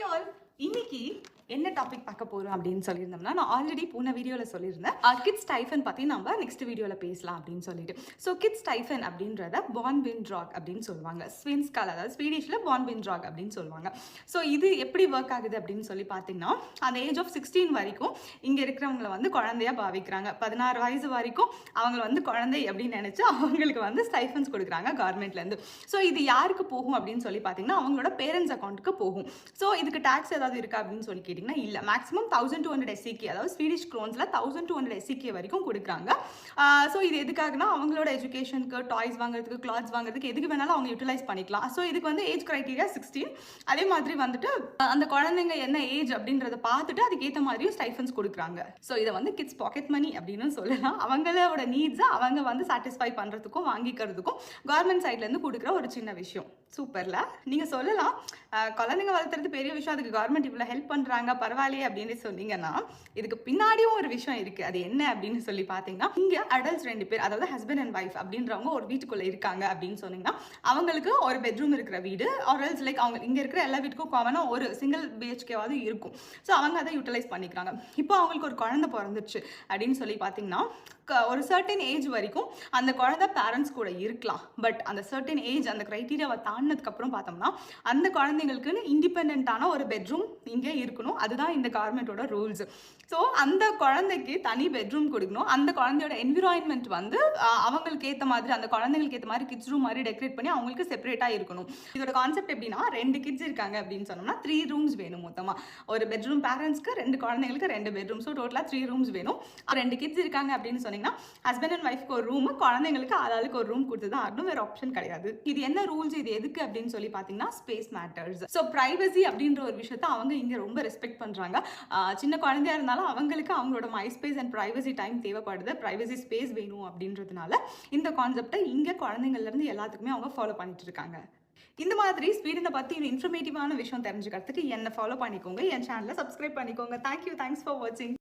Hey all, இன்னைக்கு என்ன topic பார்க்க போறோம் அப்படின்னு சொல்லியிருந்தோம்னா நான் ஆல்ரெடி போன வீடியோவில் சொல்லியிருந்தேன் கிட்ஸ் டைஃபன் பற்றி நம்ம நெக்ஸ்ட் வீடியோவில் பேசலாம் அப்படின்னு சொல்லிட்டு. ஸோ கிட்ஸ் டைஃபன் அப்படின்றத பான் பின் ட்ராக் அப்படின்னு சொல்லுவாங்க. ஸ்வின்ஸ்கால், அதாவது ஸ்வீடிஷில் பான் பின் ட்ராக் அப்படின்னு சொல்லுவாங்க. ஸோ இது எப்படி ஒர்க் ஆகுது அப்படின்னு சொல்லி பார்த்தீங்கன்னா, அந்த ஏஜ் ஆஃப் 16 வரைக்கும் இங்கே இருக்கிறவங்கள வந்து குழந்தையா பாவிக்கிறாங்க. 16 வயசு வரைக்கும் அவங்களை வந்து குழந்தை அப்படின்னு நினைச்சு அவங்களுக்கு வந்து ஸ்டைஃபன்ஸ் கொடுக்குறாங்க கவர்மெண்ட்லேருந்து. ஸோ இது யாருக்கு போகும் அப்படின்னு சொல்லி பார்த்தீங்கன்னா, அவங்களோட பேரண்ட்ஸ் அக்கௌண்ட்டுக்கு போகும். ஸோ இதுக்கு டேக்ஸ் ஏதாவது இருக்கா அப்படின்னு சொல்லி கேட்டிங்கன்னா இல்லை. மேக்ஸிமம் 1200 SEK, அதாவது ஸ்வீடிஷ் க்ரோன்ஸில் 1200 SEK வரைக்கும் கொடுக்குறாங்க. ஸோ இது எதுக்காகனா அவங்களோட எஜுகேஷனுக்கு, டாய்ஸ் வாங்குறதுக்கு, கிளாத்ஸ் வாங்குறதுக்கு, எதுக்கு வேணாலும் அவங்க யூட்டிலைஸ் பண்ணிக்கலாம். ஸோ இதுக்கு வந்து ஏஜ் கிரைட்டீரியா 16. அதே மாதிரி வந்துட்டு அந்த குழந்தைங்க என்ன ஏஜ் அப்படின்றத பார்த்துட்டு அதுக்கேற்ற மாதிரியும் ஸ்டைஃபன்ஸ் கொடுக்குறாங்க. ஸோ இதை வந்து கிட்ஸ் பாக்கெட் மணி அப்படின்னு சொல்லலாம். அவங்களோட நீட்ஸை அவங்க வந்து சாட்டிஸ்ஃபை பண்ணுறதுக்கும் வாங்கிக்கிறதுக்கும் கவர்மெண்ட் சைட்லேருந்து கொடுக்குற ஒரு சின்ன விஷயம். சூப்பர்ல. நீங்கள் சொல்லலாம் குழந்தைங்க வளர்த்துறது பெரிய விஷயம், அதுக்கு கவர்மெண்ட் இவ்வளோ ஹெல்ப் பண்ணுறாங்க பரவாயில்லையே அப்படின்னு சொன்னீங்கன்னா, இதுக்கு பின்னாடியும் ஒரு விஷயம் இருக்குது. அது என்ன அப்படின்னு சொல்லி பார்த்தீங்கன்னா, இங்கே அடல்ட்ஸ் 2 பேர், அதாவது ஹஸ்பண்ட் அண்ட் ஒய்ஃப் அப்படின்றவங்க ஒரு வீட்டுக்குள்ளே இருக்காங்க அப்படின்னு சொன்னீங்கன்னா, அவங்களுக்கு ஒரு பெட்ரூம் இருக்கிற வீடு ஆர்எல்ஸ் லைக் அவங்க இங்கே இருக்கிற எல்லா வீட்டுக்கும் காமனாக ஒரு சிங்கிள் BHKவாவது இருக்கும். ஸோ அவங்க அதை யூட்டிலைஸ் பண்ணிக்கிறாங்க. இப்போ அவங்களுக்கு ஒரு குழந்தை பிறந்துச்சு அப்படின்னு சொல்லி பார்த்தீங்கன்னா, ஒரு சர்டன் ஏஜ் வரைக்கும் அந்த குழந்தை பேரண்ட்ஸ் கூட இருக்கலாம். பட் அந்த சர்டன் ஏஜ், அந்த க்ரைட்டீரியாவை தாண்டினதுக்கப்புறம் பார்த்தோம்னா அந்த குழந்தைங்களுக்குன்னு இண்டிபெண்ட்டான ஒரு பெட்ரூம் இங்கே இருக்கணும். அதுதான் இந்த கவர்மெண்ட்டோட ரூல்ஸ். ஸோ அந்த குழந்தைக்கு தனி பெட்ரூம் கொடுக்கணும். அந்த குழந்தையோட என்விரான்மெண்ட் வந்து அவங்களுக்கு ஏற்ற மாதிரி, அந்த குழந்தைங்களுக்கு ஏற்ற மாதிரி கிட்ஸ் ரூம் மாதிரி டெக்கரேட் பண்ணி அவங்களுக்கு செப்பரேட்டாக இருக்கணும். இதோட கான்செப்ட் எப்படின்னா, 2 கிட்ஸ் இருக்காங்க அப்படின்னு சொன்னோம்னா 3 ரூம்ஸ் வேணும் மொத்தமாக. ஒரு பெட்ரூம் பேரண்ட்ஸ்க்கு, 2 குழந்தைங்களுக்கு 2 பெட்ரூம். ஸோ டோட்டலாக 3 ரூம்ஸ் வேணும். 2 கிட்ஸ் இருக்காங்க அப்படின்னு சொன்னீங்கன்னா ஹஸ்பண்ட் அண்ட் ஒய்ஃப்க்கு ஒரு ரூம், குழந்தைங்களுக்கு ஆளாளுக்கு ஒரு ரூம் கொடுத்து தான் ஆகணும். வேறு ஆப்ஷன் கிடையாது. இது என்ன ரூல்ஸ், இது எதுக்கு அப்படின்னு சொல்லி பார்த்தீங்கன்னா, ஸ்பேஸ் மேட்டர்ஸ். ஸோ ப்ரைவசி அப்படின்ற ஒரு விஷயத்த அவங்க இங்கே ரொம்ப ரெஸ்பெக்ட் பண்ணுறாங்க. சின்ன குழந்தையா இருந்தாலும் அவங்களுக்கு அவங்களோட my space and privacy time தேவைப்படுது. ப்ரைவசி ஸ்பேஸ் வேணும் அப்படின்றதுனால இந்த கான்செப்டை இங்கே குழந்தைங்கள்லேருந்து எல்லாத்துக்குமே அவங்க ஃபாலோ பண்ணிட்டு இருக்காங்க. இந்த மாதிரி ஸ்வீடனை பற்றி இன்ஃபர்மேட்டிவான விஷயம் தெரிஞ்சுக்கிறதுக்கு என்னை ஃபாலோ பண்ணிக்கோங்க, என் சேனலை சப்ஸ்கிரைப் பண்ணிக்கோங்க. தேங்க்யூ, தேங்க்ஸ் ஃபார் வாட்சிங்.